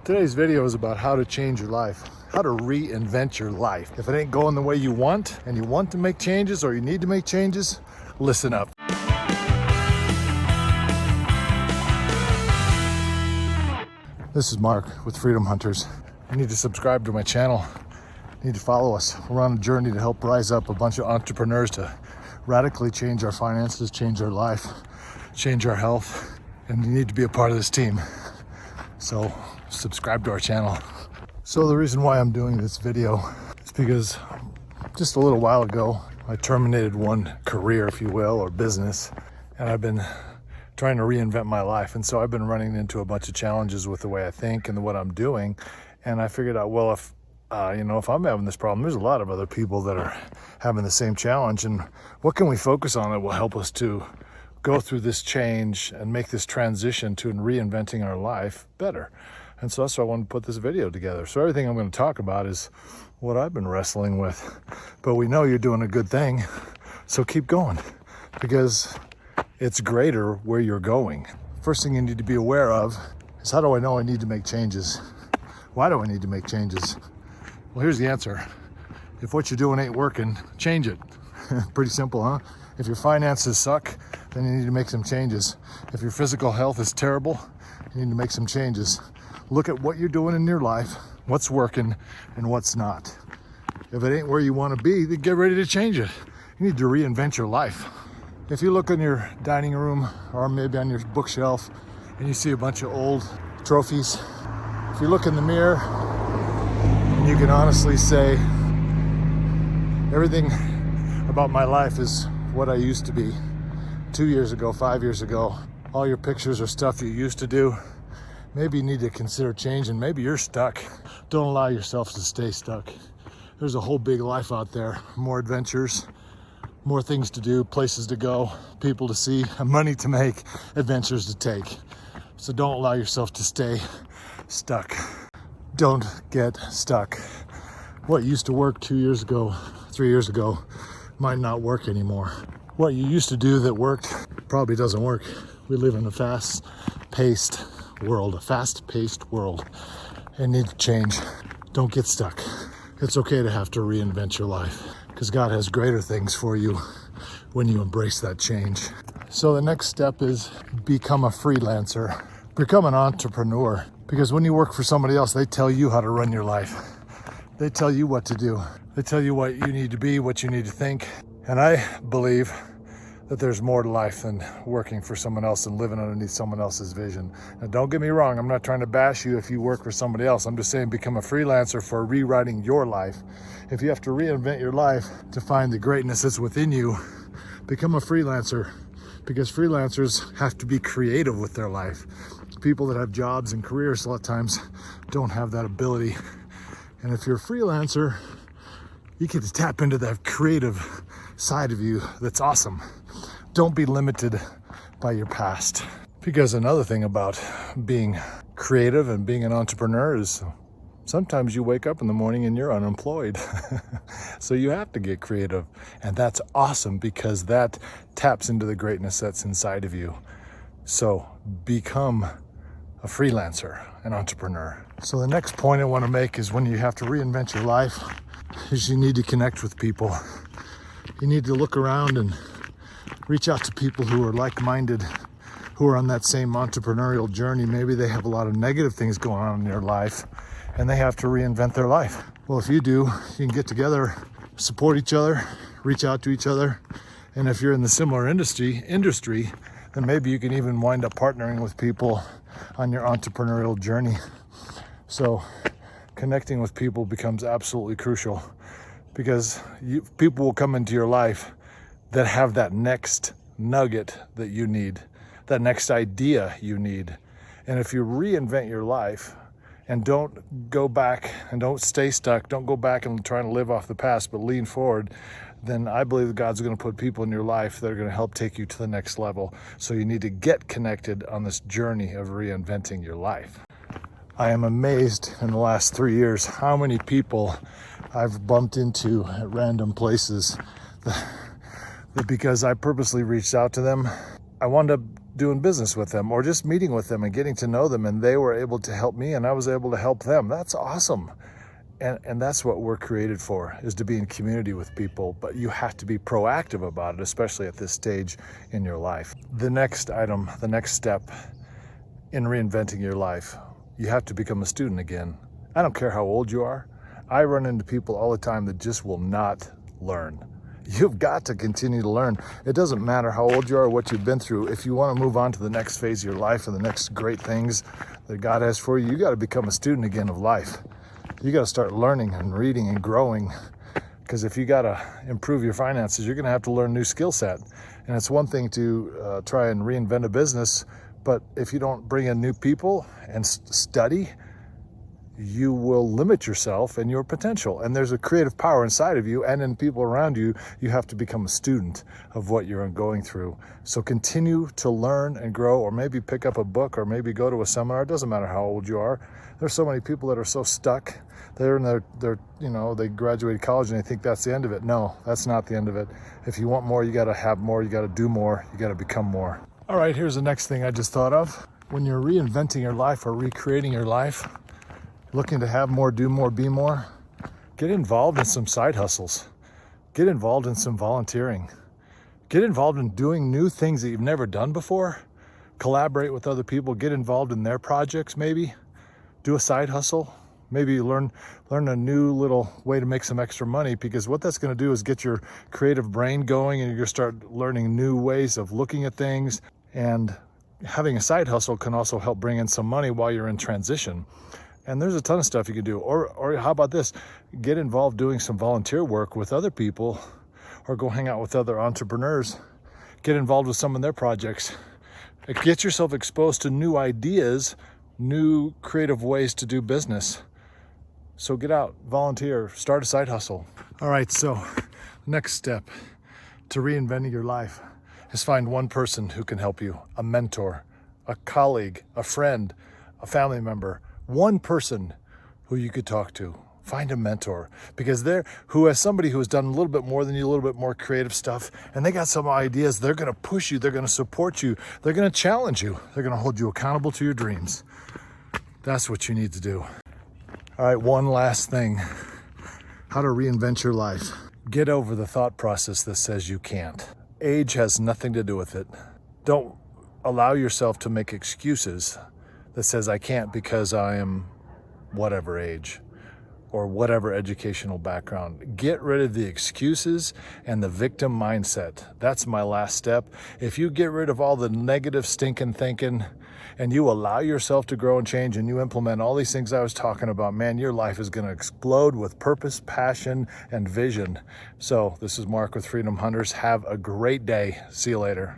Today's video is about how to change your life, how to reinvent your life. If it ain't going the way you want and you want to make changes or you need to make changes, listen up. This is Mark with Freedom Hunters. You need to subscribe to my channel. You need to follow us. We're on a journey to help rise up a bunch of entrepreneurs to radically change our finances, change our life, change our health, and you need to be a part of this team. So subscribe to our channel. So the reason why I'm doing this video is because just a little while ago, I terminated one career, if you will, or business, and I've been trying to reinvent my life. And so I've been running into a bunch of challenges with the way I think and what I'm doing. And I figured out, well, if I'm having this problem, there's a lot of other people that are having the same challenge. And what can we focus on that will help us to go through this change and make this transition to reinventing our life better? And so that's why I wanted to put this video together. So everything I'm going to talk about is what I've been wrestling with. But we know you're doing a good thing, so keep going, because it's greater where you're going. First thing you need to be aware of is, how do I know I need to make changes? Why do I need to make changes? Well, here's the answer. If what you're doing ain't working, change it. Pretty simple, huh? If your finances suck, then you need to make some changes. If your physical health is terrible, you need to make some changes. Look at what you're doing in your life, what's working and what's not. If it ain't where you want to be, then get ready to change it. You need to reinvent your life. If you look in your dining room or maybe on your bookshelf and you see a bunch of old trophies, if you look in the mirror and you can honestly say, everything about my life is what I used to be 2 years ago, 5 years ago. All your pictures are stuff you used to do. Maybe you need to consider changing. Maybe you're stuck. Don't allow yourself to stay stuck. There's a whole big life out there, more adventures, more things to do, places to go, people to see, money to make, adventures to take. So don't allow yourself to stay stuck. Don't get stuck. What used to work 2 years ago, 3 years ago, might not work anymore. What you used to do that worked probably doesn't work. We live in a fast-paced world, and need to change. Don't get stuck. It's okay to have to reinvent your life, because God has greater things for you when you embrace that change. So the next step is become a freelancer, become an entrepreneur, because when you work for somebody else, they tell you how to run your life. They tell you what to do. They tell you what you need to be, what you need to think. And I believe that there's more to life than working for someone else and living underneath someone else's vision. Now, don't get me wrong, I'm not trying to bash you if you work for somebody else. I'm just saying, become a freelancer for rewriting your life. If you have to reinvent your life to find the greatness that's within you, become a freelancer, because freelancers have to be creative with their life. People that have jobs and careers a lot of times don't have that ability. And if you're a freelancer, you get to tap into that creative side of you that's awesome. Don't be limited by your past. Because another thing about being creative and being an entrepreneur is sometimes you wake up in the morning and you're unemployed. So you have to get creative. And that's awesome, because that taps into the greatness that's inside of you. So become a freelancer, an entrepreneur. So the next point I want to make is, when you have to reinvent your life, is you need to connect with people. You need to look around and reach out to people who are like-minded, who are on that same entrepreneurial journey. Maybe they have a lot of negative things going on in their life and they have to reinvent their life. Well, if you do, you can get together, support each other, reach out to each other. And if you're in the similar industry, then maybe you can even wind up partnering with people on your entrepreneurial journey. So connecting with people becomes absolutely crucial, because people will come into your life that have that next nugget that you need, that next idea you need. And if you reinvent your life and don't go back and don't stay stuck, don't go back and try to live off the past, but lean forward, then I believe God's going to put people in your life that are going to help take you to the next level. So you need to get connected on this journey of reinventing your life. I am amazed in the last 3 years how many people I've bumped into at random places that because I purposely reached out to them, I wound up doing business with them or just meeting with them and getting to know them, and they were able to help me and I was able to help them. That's awesome. And that's what we're created for, is to be in community with people, but you have to be proactive about it, especially at this stage in your life. The next item, the next step in reinventing your life, you have to become a student again. I don't care how old you are. I run into people all the time that just will not learn. You've got to continue to learn. It doesn't matter how old you are or what you've been through. If you want to move on to the next phase of your life and the next great things that God has for you, you got to become a student again of life. You got to start learning and reading and growing, because if you got to improve your finances, you're going to have to learn a new skill set. And it's one thing to try and reinvent a business, but if you don't bring in new people and study, you will limit yourself and your potential. And there's a creative power inside of you and in people around you. You have to become a student of what you're going through. So continue to learn and grow, or maybe pick up a book, or maybe go to a seminar. It doesn't matter how old you are. There's so many people that are so stuck. They're in their they graduated college and they think that's the end of it. No, that's not the end of it. If you want more, you got to have more. You got to do more. You got to become more. All right, here's the next thing I just thought of. When you're reinventing your life or recreating your life, looking to have more, do more, be more, get involved in some side hustles. Get involved in some volunteering. Get involved in doing new things that you've never done before. Collaborate with other people. Get involved in their projects maybe. Do a side hustle. Maybe learn a new little way to make some extra money, because what that's going to do is get your creative brain going, and you're going to start learning new ways of looking at things. And having a side hustle can also help bring in some money while you're in transition. And there's a ton of stuff you can do. Or how about this? Get involved doing some volunteer work with other people, or go hang out with other entrepreneurs. Get involved with some of their projects. Get yourself exposed to new ideas, new creative ways to do business. So get out, volunteer, start a side hustle. All right, so next step to reinventing your life is find one person who can help you, a mentor, a colleague, a friend, a family member, one person who you could talk to. Find a mentor, because who has somebody who has done a little bit more than you, a little bit more creative stuff, and they got some ideas. They're going to push you. They're going to support you. They're going to challenge you. They're going to hold you accountable to your dreams. That's what you need to do. All right, one last thing. How to reinvent your life. Get over the thought process that says you can't. Age has nothing to do with it. Don't allow yourself to make excuses that says I can't because I am whatever age or whatever educational background. Get rid of the excuses and the victim mindset. That's my last step. If you get rid of all the negative stinking thinking and you allow yourself to grow and change, and you implement all these things I was talking about, man, your life is going to explode with purpose, passion, and vision. So this is Mark with Freedom Hunters. Have a great day. See you later.